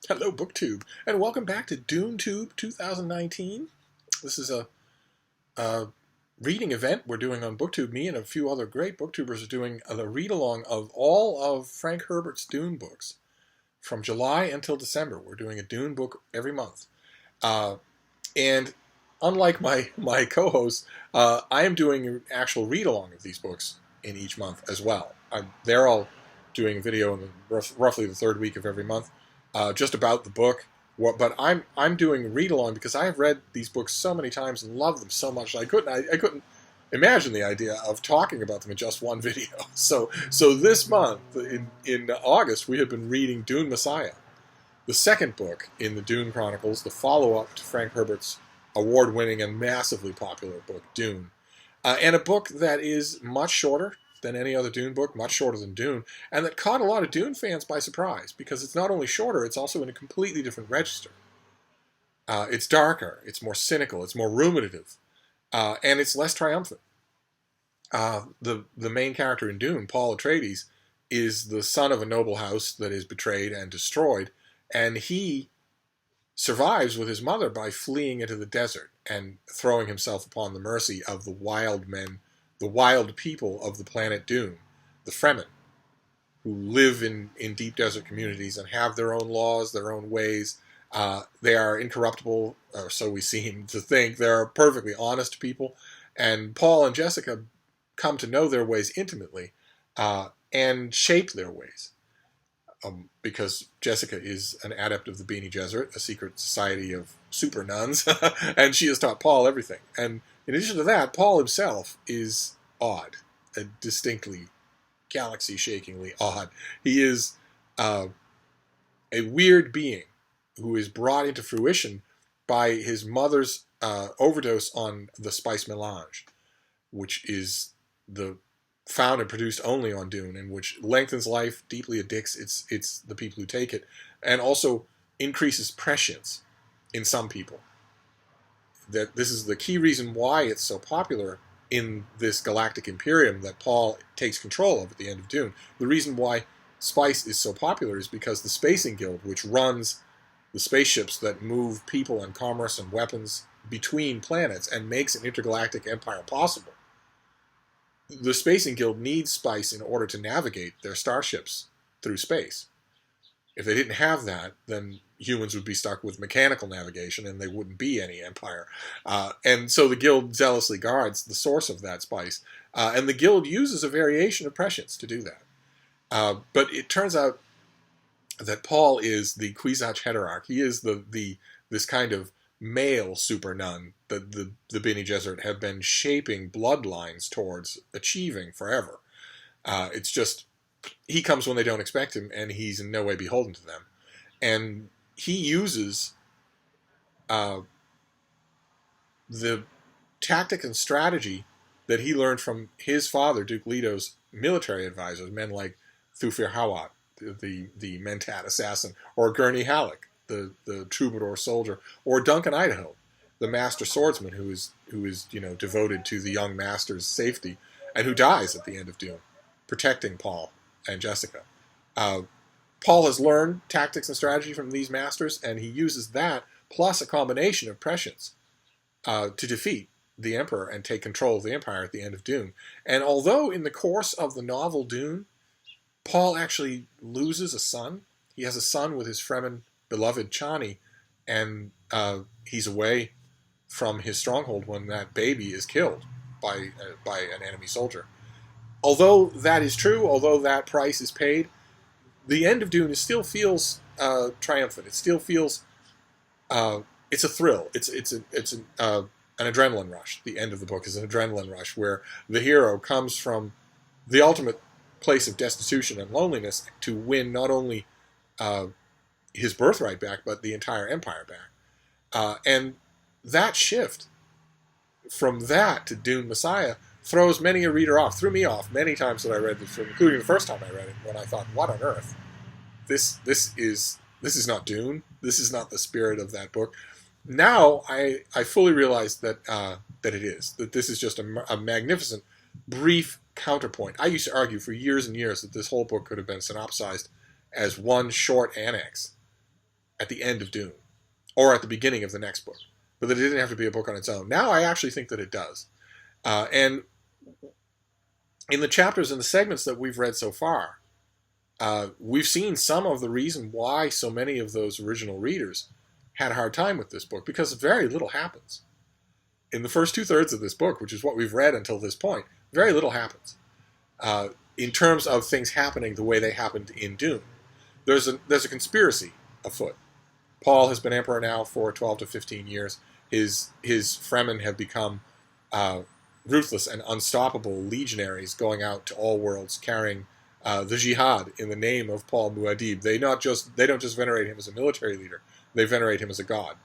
Hello, BookTube, and welcome back to DuneTube 2019. This is a reading event we're doing on BookTube. Me and a few other great BookTubers are doing a read-along of all of Frank Herbert's Dune books from July until December. We're doing a Dune book every month. And unlike my co-hosts, I am doing an actual read-along of these books in each month as well. They're all doing a video in roughly the third week of every month. Just about the book, but I'm doing read along because I have read these books so many times and love them so much. I couldn't imagine the idea of talking about them in just one video. So this month in August we have been reading Dune Messiah, the second book in the Dune Chronicles, the follow-up to Frank Herbert's award-winning and massively popular book Dune, and a book that is much shorter than any other Dune book, much shorter than Dune, and that caught a lot of Dune fans by surprise, because it's not only shorter, it's also in a completely different register. It's darker, it's more cynical, it's more ruminative, and it's less triumphant. The main character in Dune, Paul Atreides, is the son of a noble house that is betrayed and destroyed, and he survives with his mother by fleeing into the desert and throwing himself upon the mercy of the wild men, the wild people of the planet Dune, the Fremen, who live in deep desert communities and have their own laws, their own ways. They are incorruptible, or so we seem to think. They're perfectly honest people. And Paul and Jessica come to know their ways intimately and shape their ways. Because Jessica is an adept of the Bene Gesserit, a secret society of super nuns, and she has taught Paul everything. And in addition to that, Paul himself is odd, distinctly galaxy-shakingly odd. He is a weird being who is brought into fruition by his mother's overdose on the spice melange, which is found and produced only on Dune, and which lengthens life, deeply addicts it's the people who take it, and also increases prescience in some people. That this is the key reason why it's so popular in this galactic imperium that Paul takes control of at the end of Dune. The reason why spice is so popular is because the Spacing Guild, which runs the spaceships that move people and commerce and weapons between planets and makes an intergalactic empire possible, the Spacing Guild needs spice in order to navigate their starships through space. If they didn't have that, then humans would be stuck with mechanical navigation and they wouldn't be any empire. And so the Guild zealously guards the source of that spice. And the Guild uses a variation of prescience to do that. But it turns out that Paul is the Kwisatz Haderach. He is this kind of male super nun that the Bene Gesserit have been shaping bloodlines towards achieving forever. It's just, he comes when they don't expect him, and he's in no way beholden to them. And he uses the tactic and strategy that he learned from his father, Duke Leto's military advisors, men like Thufir Hawat, the Mentat assassin, or Gurney Halleck, the troubadour soldier, or Duncan Idaho, the master swordsman who is devoted to the young master's safety, and who dies at the end of Dune, protecting Paul and Jessica. Paul has learned tactics and strategy from these masters, and he uses that plus a combination of prescience to defeat the Emperor and take control of the Empire at the end of Dune. And although in the course of the novel Dune, Paul actually loses a son, he has a son with his Fremen beloved Chani, and he's away from his stronghold when that baby is killed by an enemy soldier. Although that is true, although that price is paid, the end of Dune still feels triumphant. It still feels it's a thrill. It's an adrenaline rush. The end of the book is an adrenaline rush where the hero comes from the ultimate place of destitution and loneliness to win not only his birthright back, but the entire empire back. And that shift from that to Dune Messiah throws many a reader off, threw me off many times that I read this, including the first time I read it, when I thought, what on earth? This is not Dune. This is not the spirit of that book. Now I fully realize that it is. That this is just a magnificent, brief counterpoint. I used to argue for years and years that this whole book could have been synopsized as one short annex at the end of Dune, or at the beginning of the next book, but that it didn't have to be a book on its own. Now I actually think that it does. And in the chapters and the segments that we've read so far, we've seen some of the reason why so many of those original readers had a hard time with this book, because very little happens. In the first 2/3 of this book, which is what we've read until this point, very little happens. In terms of things happening the way they happened in Dune. There's a conspiracy afoot. Paul has been emperor now for 12 to 15 years. His Fremen have become ruthless and unstoppable legionaries going out to all worlds, carrying the jihad in the name of Paul Muad'Dib. They don't just venerate him as a military leader; they venerate him as a god,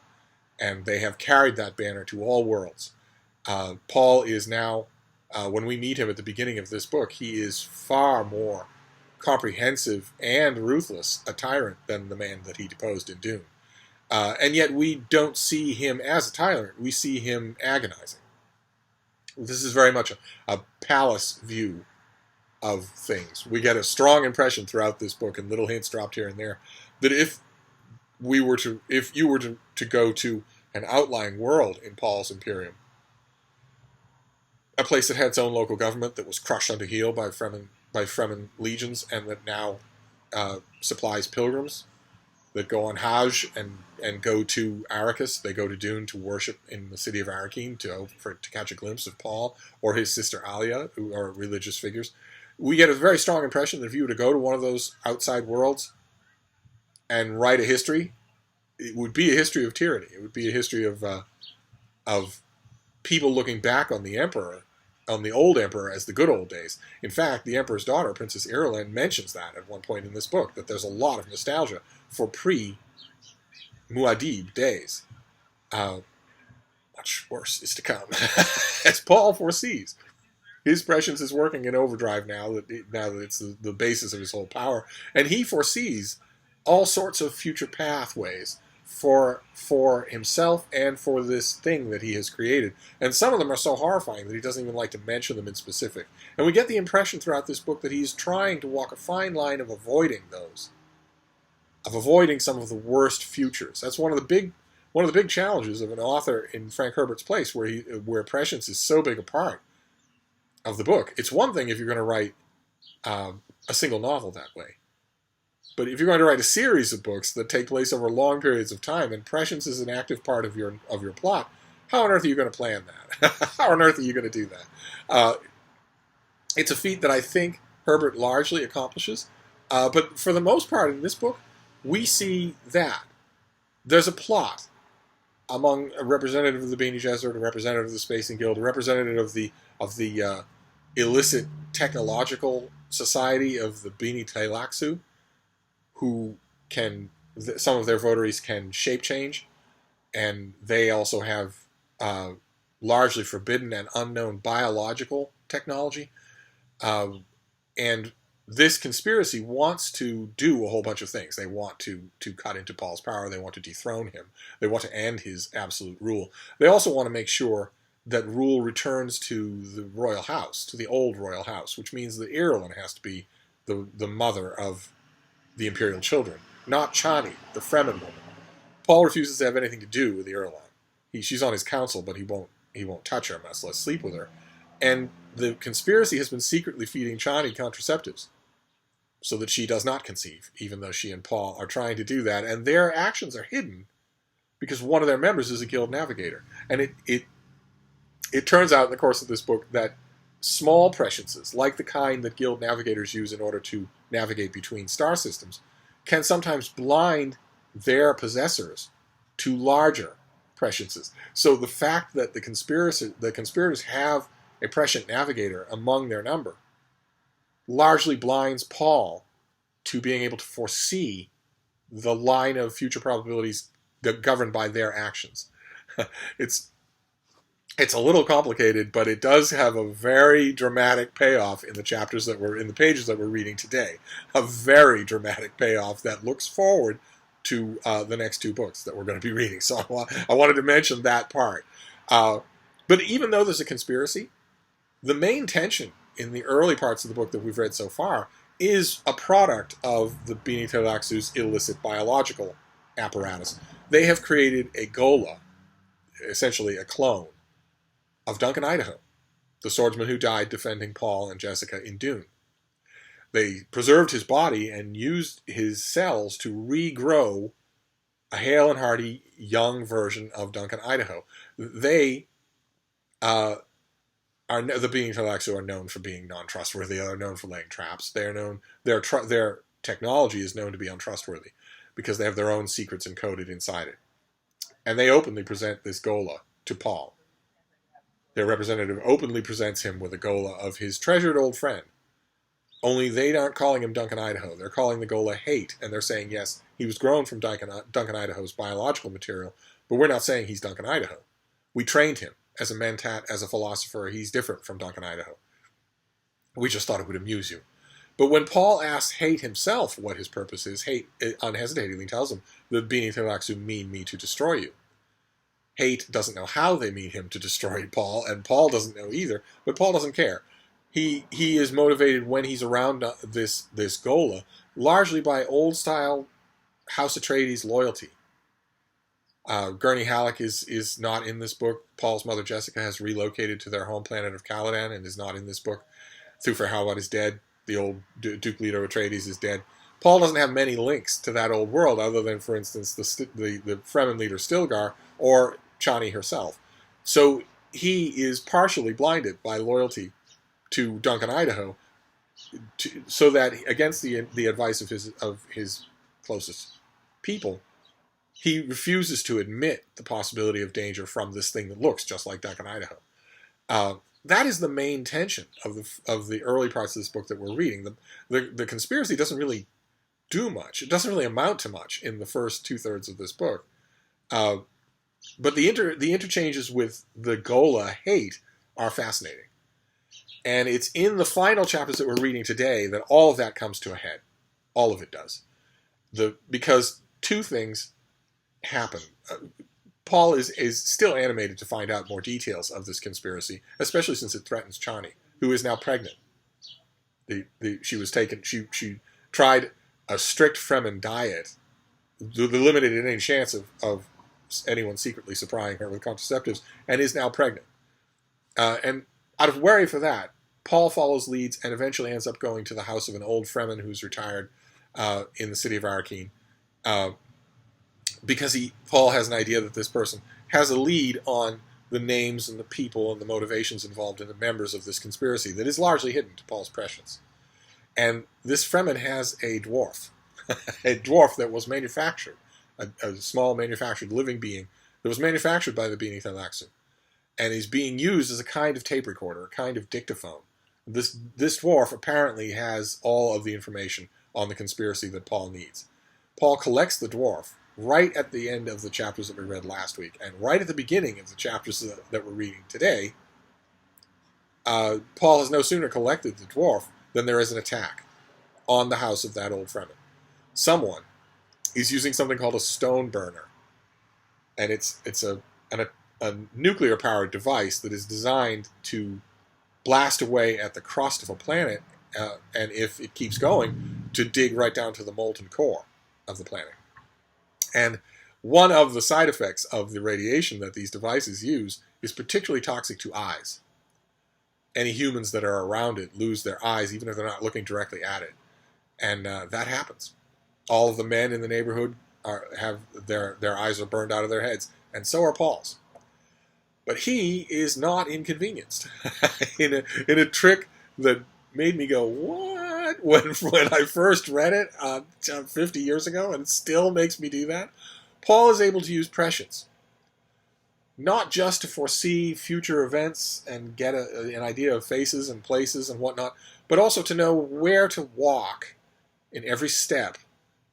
and they have carried that banner to all worlds. Paul is now, when we meet him at the beginning of this book, he is far more comprehensive and ruthless a tyrant than the man that he deposed in Dune. And yet we don't see him as a tyrant; we see him agonizing. This is very much a palace view of things. We get a strong impression throughout this book, and little hints dropped here and there, that if you were to go to an outlying world in Paul's Imperium, a place that had its own local government that was crushed unto heel by Fremen legions, and that now supplies pilgrims that go on Hajj and go to Arrakis. They go to Dune to worship in the city of Arrakeen to catch a glimpse of Paul or his sister Alia, who are religious figures. We get a very strong impression that if you were to go to one of those outside worlds and write a history, it would be a history of tyranny. It would be a history of people looking back on the emperor, on the old emperor, as the good old days. In fact, the emperor's daughter, Princess Irulan, mentions that at one point in this book, that there's a lot of nostalgia for pre-Muad'Dib days. Much worse is to come, as Paul foresees. His prescience is working in overdrive now that it's the basis of his whole power, and he foresees all sorts of future pathways for himself and for this thing that he has created. And some of them are so horrifying that he doesn't even like to mention them in specific. And we get the impression throughout this book that he's trying to walk a fine line of avoiding those, of avoiding some of the worst futures. That's one of the big challenges of an author in Frank Herbert's place, where prescience is so big a part of the book. It's one thing if you're going to write a single novel that way. But if you're going to write a series of books that take place over long periods of time, and prescience is an active part of your plot, how on earth are you going to plan that? How on earth are you going to do that? It's a feat that I think Herbert largely accomplishes. But for the most part in this book, we see that there's a plot among a representative of the Bene Gesserit, a representative of the Spacing Guild, a representative of the illicit technological society of the Bene Tleilaxu, who some of their votaries can shape change, and they also have largely forbidden and unknown biological technology. And this conspiracy wants to do a whole bunch of things. They want to cut into Paul's power. They want to dethrone him. They want to end his absolute rule. They also want to make sure that rule returns to the royal house, to the old royal house, which means that Irulan has to be the mother of the imperial children, not Chani, the Fremen woman. Paul refuses to have anything to do with Irulan. She's on his council, but he won't touch her, much less sleep with her. And the conspiracy has been secretly feeding Chani contraceptives so that she does not conceive, even though she and Paul are trying to do that. And their actions are hidden because one of their members is a guild navigator. And it turns out in the course of this book that small presciences, like the kind that guild navigators use in order to navigate between star systems, can sometimes blind their possessors to larger presciences. So the fact that the conspirators have a prescient navigator among their number largely blinds Paul to being able to foresee the line of future probabilities governed by their actions. It's a little complicated, but it does have a very dramatic payoff in the pages that we're reading today. A very dramatic payoff that looks forward to the next two books that we're going to be reading. So I wanted to mention that part. But even though there's a conspiracy, the main tension in the early parts of the book that we've read so far is a product of the Bene Tleilaxu's illicit biological apparatus. They have created a Gola, essentially a clone, of Duncan Idaho, the swordsman who died defending Paul and Jessica in Dune. They preserved his body and used his cells to regrow a hale and hearty young version of Duncan Idaho. They the being Talaxu are known for being non-trustworthy. They are known for laying traps. They are known their technology is known to be untrustworthy because they have their own secrets encoded inside it. And they openly present this Gola to Paul. Their representative openly presents him with a Gola of his treasured old friend. Only they aren't calling him Duncan Idaho. They're calling the Gola Hate, and they're saying, yes, he was grown from Duncan Idaho's biological material, but we're not saying he's Duncan Idaho. We trained him as a mentat, as a philosopher. He's different from Duncan Idaho. We just thought it would amuse you. But when Paul asks Hate himself what his purpose is, Hate unhesitatingly tells him, the Bene Talaxu mean me to destroy you. Hate doesn't know how they mean him to destroy Paul, and Paul doesn't know either, but Paul doesn't care. He is motivated when he's around this Gola, largely by old-style House Atreides loyalty. Gurney Halleck is not in this book. Paul's mother, Jessica, has relocated to their home planet of Caladan and is not in this book. Thufir Hawat is dead. The old Duke Leto Atreides is dead. Paul doesn't have many links to that old world other than, for instance, the Fremen leader Stilgar or Chani herself. So he is partially blinded by loyalty to Duncan Idaho, so that against the advice of his closest people, he refuses to admit the possibility of danger from this thing that looks just like Duncan Idaho. That is the main tension of the early parts of this book that we're reading. The conspiracy doesn't really do much. It doesn't really amount to much in the first 2/3 of this book. But the interchanges with the Gola Hate are fascinating. And it's in the final chapters that we're reading today that all of that comes to a head. All of it does. Because two things happen. Paul is still animated to find out more details of this conspiracy, especially since it threatens Chani, who is now pregnant. She tried a strict Fremen diet, eliminated any chance of anyone secretly supplying her with contraceptives, and is now pregnant. And out of worry for that, Paul follows leads and eventually ends up going to the house of an old Fremen who's retired in the city of Arakeen, because Paul has an idea that this person has a lead on the names and the people and the motivations involved in the members of this conspiracy that is largely hidden to Paul's prescience. And this Fremen has a dwarf, a dwarf that was manufactured, a small manufactured living being that was manufactured by the Bene Talaxu, and is being used as a kind of tape recorder, a kind of dictaphone. This dwarf apparently has all of the information on the conspiracy that Paul needs. Paul collects the dwarf right at the end of the chapters that we read last week, and right at the beginning of the chapters that we're reading today. Paul has no sooner collected the dwarf than there is an attack on the house of that old Fremen. Someone is using something called a stone burner, and it's a nuclear-powered device that is designed to blast away at the crust of a planet, and if it keeps going, to dig right down to the molten core of the planet. And one of the side effects of the radiation that these devices use is particularly toxic to eyes. Any humans that are around it lose their eyes, even if they're not looking directly at it. And that happens. All of the men in the neighborhood have their eyes are burned out of their heads, and so are Paul's. But he is not inconvenienced in a trick that made me go, what? When I first read it 50 years ago, and it still makes me do that. Paul is able to use prescience, not just to foresee future events and get an idea of faces and places and whatnot, but also to know where to walk in every step,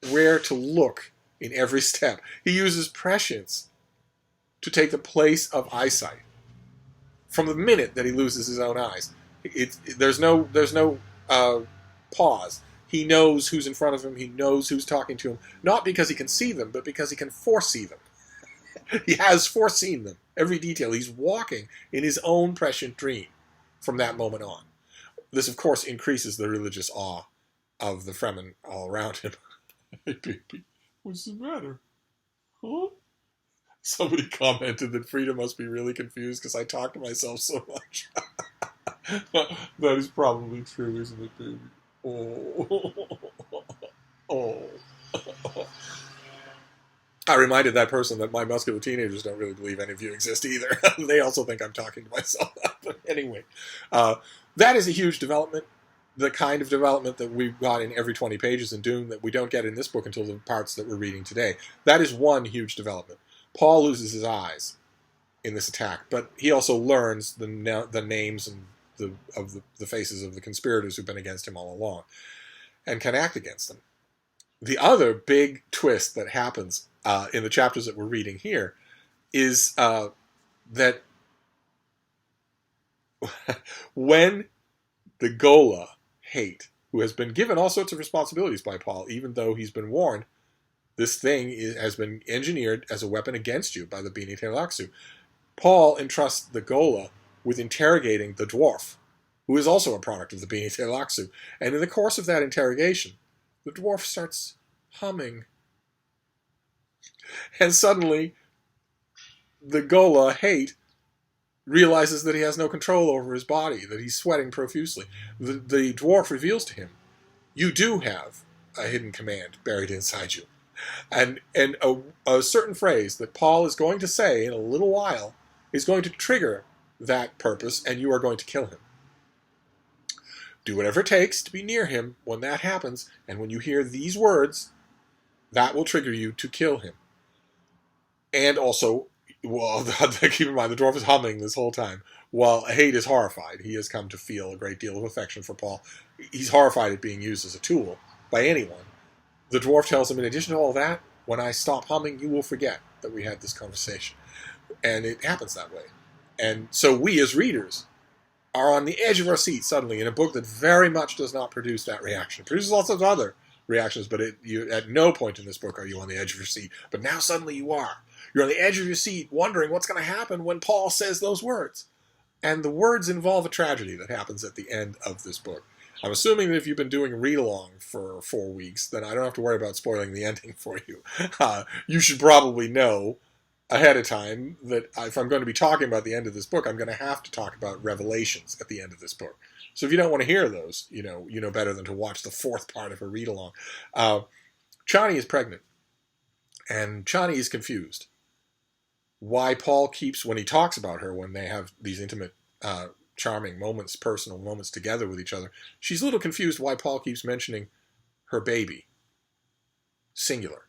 where to look in every step. He uses prescience to take the place of eyesight. From the minute that he loses his own eyes, there's no pause. He knows who's in front of him. He knows who's talking to him, not because he can see them, but because he can foresee them. He has foreseen them, every detail. He's walking in his own prescient dream from that moment on. This, of course, increases the religious awe of the Fremen all around him. Hey, baby, what's the matter? Somebody commented that Frida must be really confused because I talk to myself so much. That is probably true, isn't it, baby? Oh. Oh. I reminded that person that my muscular teenagers don't really believe any of you exist either. They also think I'm talking to myself. But anyway, that is a huge development. The kind of development that we've got in every 20 pages in Dune that we don't get in this book until the parts that we're reading today. That is one huge development. Paul loses his eyes in this attack, but he also learns the names and the faces of the conspirators who've been against him all along and can act against them. The other big twist that happens in the chapters that we're reading here is that when the Gola Hate, who has been given all sorts of responsibilities by Paul, even though he's been warned, this thing has been engineered as a weapon against you by the Bene Tleilaxu. Paul entrusts the Gola with interrogating the dwarf, who is also a product of the Bene Tleilaxu. And in the course of that interrogation, the dwarf starts humming. And suddenly, the Gola Hate realizes that he has no control over his body, that he's sweating profusely. The dwarf reveals to him, you do have a hidden command buried inside you. And a certain phrase that Paul is going to say in a little while is going to trigger that purpose, and you are going to kill him. Do whatever it takes to be near him when that happens, and when you hear these words, that will trigger you to kill him. And also, well, keep in mind, the dwarf is humming this whole time, while Hate is horrified. He has come to feel a great deal of affection for Paul. He's horrified at being used as a tool by anyone. The dwarf tells him, in addition to all that, when I stop humming, you will forget that we had this conversation. And it happens that way. And so we, as readers, are on the edge of our seat suddenly in a book that very much does not produce that reaction. It produces lots of other reactions, but at no point in this book are you on the edge of your seat. But now suddenly you are. You're on the edge of your seat wondering what's going to happen when Paul says those words. And the words involve a tragedy that happens at the end of this book. I'm assuming that if you've been doing read-along for 4 weeks, then I don't have to worry about spoiling the ending for you. You should probably know ahead of time that if I'm going to be talking about the end of this book, I'm going to have to talk about revelations at the end of this book. So if you don't want to hear those, you know better than to watch the fourth part of a read-along. Chani is pregnant, and Chani is confused. Why Paul keeps, when he talks about her, when they have these intimate, charming moments, personal moments together with each other, she's a little confused why Paul keeps mentioning her baby, singular,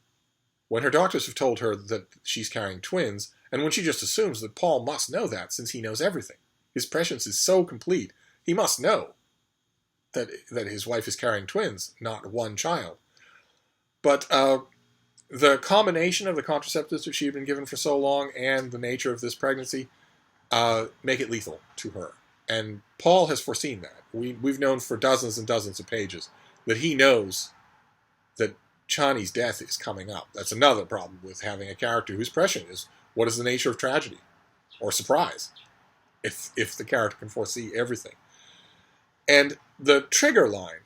when her doctors have told her that she's carrying twins, and when she just assumes that Paul must know that since he knows everything. His prescience is so complete, he must know that his wife is carrying twins, not one child. But the combination of the contraceptives that she had been given for so long and the nature of this pregnancy make it lethal to her. And Paul has foreseen that. We've known for dozens and dozens of pages that he knows that Chani's death is coming up. That's another problem with having a character whose prescient is, what is the nature of tragedy or surprise, if the character can foresee everything. And the trigger line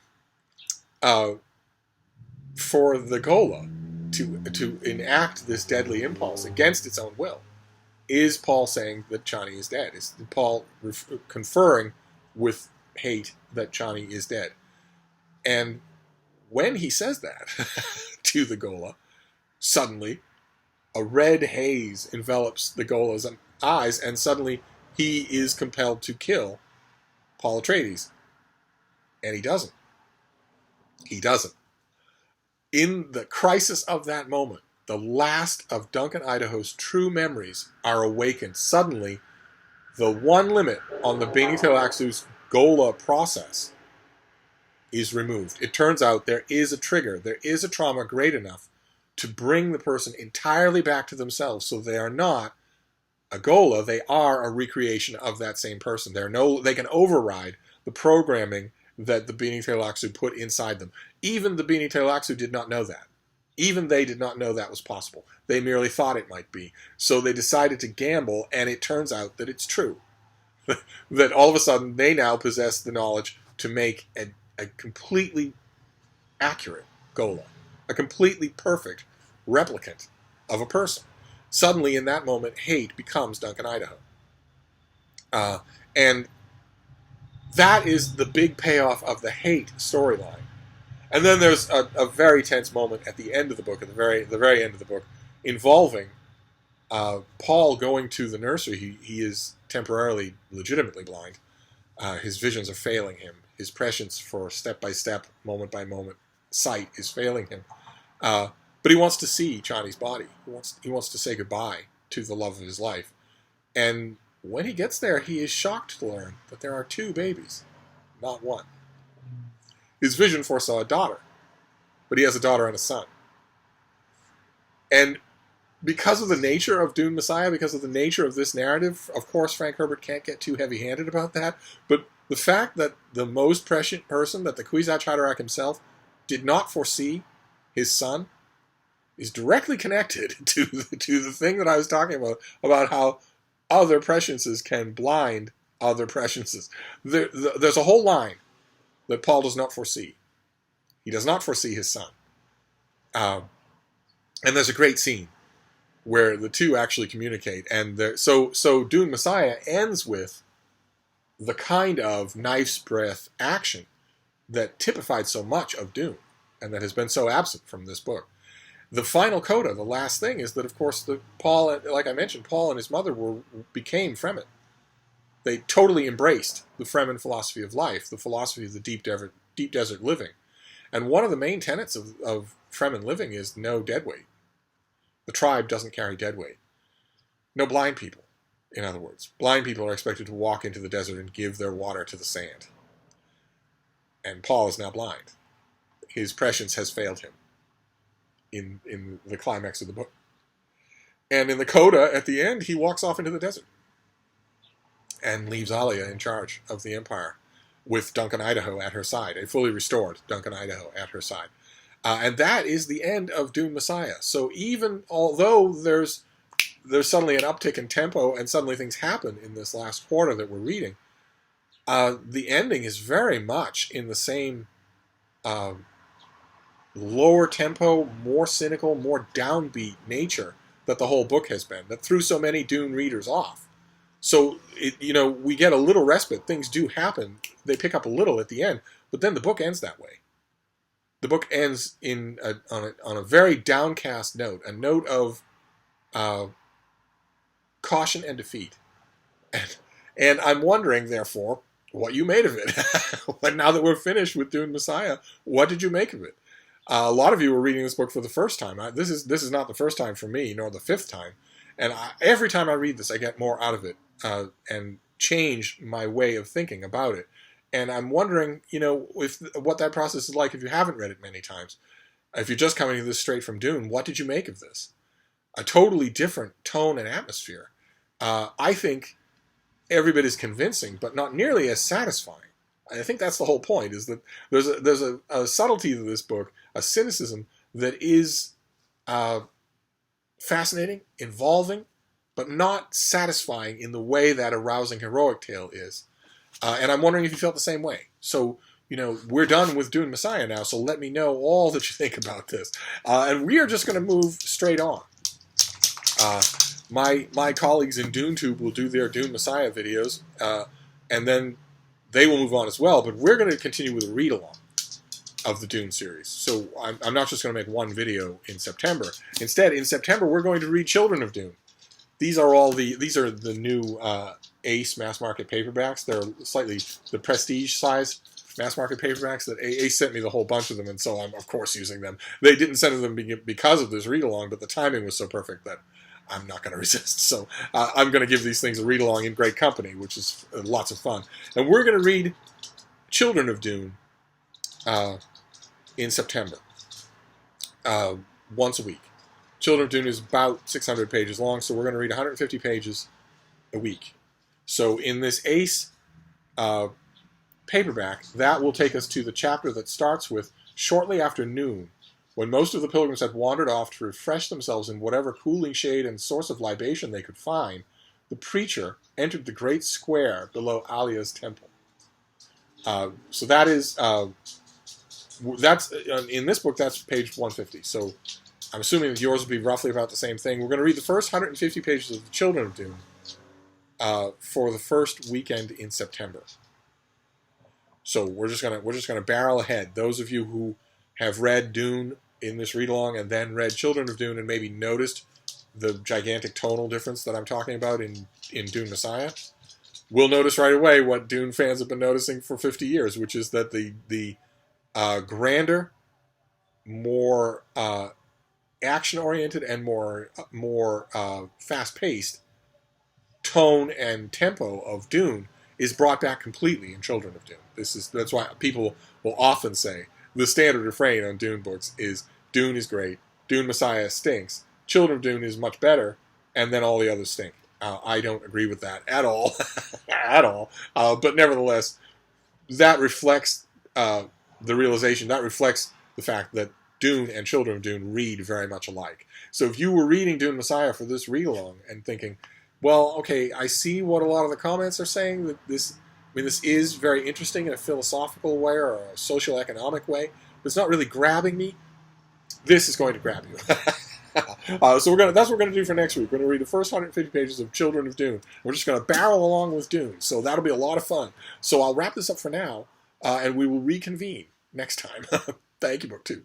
for the Gola to enact this deadly impulse against its own will is Paul saying that Chani is dead. Is Paul conferring with Hate that Chani is dead. And when he says that to the Gola, suddenly a red haze envelops the Gola's eyes, and suddenly he is compelled to kill Paul Atreides. And he doesn't. He doesn't. In the crisis of that moment, the last of Duncan Idaho's true memories are awakened. Suddenly, the one limit on the Bene Tleilaxu's Gola process is removed. It turns out there is a trigger, there is a trauma great enough to bring the person entirely back to themselves, so they are not a Gola, they are a recreation of that same person. They can override the programming that the Bene Tleilaxu put inside them. Even the Bene Tleilaxu did not know that. Even they did not know that was possible. They merely thought it might be. So they decided to gamble, and it turns out that it's true. That all of a sudden they now possess the knowledge to make a completely accurate Gola, a completely perfect replicant of a person. Suddenly, in that moment, hate becomes Duncan Idaho. And that is the big payoff of the hate storyline. And then there's a very tense moment at the end of the book, at the very end of the book, involving Paul going to the nursery. He is temporarily, legitimately blind. His visions are failing him. His prescience for step-by-step, moment-by-moment sight is failing him. But he wants to see Johnny's body. He wants to say goodbye to the love of his life. And when he gets there, he is shocked to learn that there are 2 babies, not 1. His vision foresaw a daughter, but he has a daughter and a son. And because of the nature of Dune Messiah, because of the nature of this narrative, of course Frank Herbert can't get too heavy-handed about that, but the fact that the most prescient person, that the Kwisatz Haderach himself, did not foresee his son, is directly connected to the thing that I was talking about how other presciences can blind other presciences. There's a whole line that Paul does not foresee. He does not foresee his son. And there's a great scene where the 2 actually communicate. And so Dune Messiah ends with the kind of knife's breadth action that typified so much of Dune and that has been so absent from this book. The final coda, the last thing, is that, of course, Paul, like I mentioned, Paul and his mother became Fremen. They totally embraced the Fremen philosophy of life, the philosophy of the deep desert living. And one of the main tenets of Fremen living is no deadweight. The tribe doesn't carry deadweight. No blind people, in other words. Blind people are expected to walk into the desert and give their water to the sand. And Paul is now blind. His prescience has failed him in the climax of the book. And in the coda, at the end, he walks off into the desert and leaves Alia in charge of the Empire with Duncan Idaho at her side, a fully restored Duncan Idaho at her side. And that is the end of Dune Messiah. So even although there's suddenly an uptick in tempo and suddenly things happen in this last quarter that we're reading, the ending is very much in the same lower tempo, more cynical, more downbeat nature that the whole book has been, that threw so many Dune readers off. So, we get a little respite. Things do happen. They pick up a little at the end, but then the book ends that way. The book ends on a very downcast note, a note of caution and defeat. And I'm wondering, therefore, what you made of it. Now that we're finished with Dune Messiah, what did you make of it? A lot of you were reading this book for the first time. This is not the first time for me, nor the 5th time. And every time I read this, I get more out of it and change my way of thinking about it. And I'm wondering, what that process is like if you haven't read it many times. If you're just coming to this straight from Dune, what did you make of this? A totally different tone and atmosphere. I think every bit as convincing, but not nearly as satisfying. I think that's the whole point, is that there's a subtlety to this book, a cynicism that is fascinating, involving, but not satisfying in the way that a rousing heroic tale is. And I'm wondering if you felt the same way. So, we're done with Dune Messiah now, so let me know all that you think about this. And we are just going to move straight on. My colleagues in DuneTube will do their Dune Messiah videos, and then they will move on as well, but we're going to continue with a read-along of the Dune series. So I'm not just going to make one video in September. Instead, in September, we're going to read Children of Dune. These are the new Ace mass market paperbacks. They're slightly the prestige size mass market paperbacks that Ace sent me the whole bunch of them, and so I'm of course using them. They didn't send them because of this read-along, but the timing was so perfect that I'm not going to resist. So I'm going to give these things a read-along in great company, which is lots of fun. And we're going to read Children of Dune in September, once a week. Children of Dune is about 600 pages long, so we're going to read 150 pages a week. So in this Ace paperback, that will take us to the chapter that starts with shortly after noon, when most of the pilgrims had wandered off to refresh themselves in whatever cooling shade and source of libation they could find, the preacher entered the great square below Alia's temple. So that is, that's in this book, that's page 150. So I'm assuming that yours will be roughly about the same thing. We're going to read the first 150 pages of The Children of Dune for the first weekend in September. So we're just gonna barrel ahead. Those of you who have read Dune in this read along and then read Children of Dune and maybe noticed the gigantic tonal difference that I'm talking about in Dune Messiah, will notice right away what Dune fans have been noticing for 50 years, which is that the grander, more action oriented and more fast paced tone and tempo of Dune is brought back completely in Children of Dune. That's why people will often say the standard refrain on Dune books is Dune is great, Dune Messiah stinks, Children of Dune is much better, and then all the others stink. I don't agree with that at all, at all. But nevertheless, that reflects the realization, that reflects the fact that Dune and Children of Dune read very much alike. So if you were reading Dune Messiah for this read-along and thinking, well, okay, I see what a lot of the comments are saying, that this is very interesting in a philosophical way or a socio-economic way, but it's not really grabbing me, this is going to grab you. So that's what we're going to do for next week. We're going to read the first 150 pages of Children of Dune. We're just going to barrel along with Dune, so that'll be a lot of fun. So I'll wrap this up for now, and we will reconvene next time. Thank you, BookTube.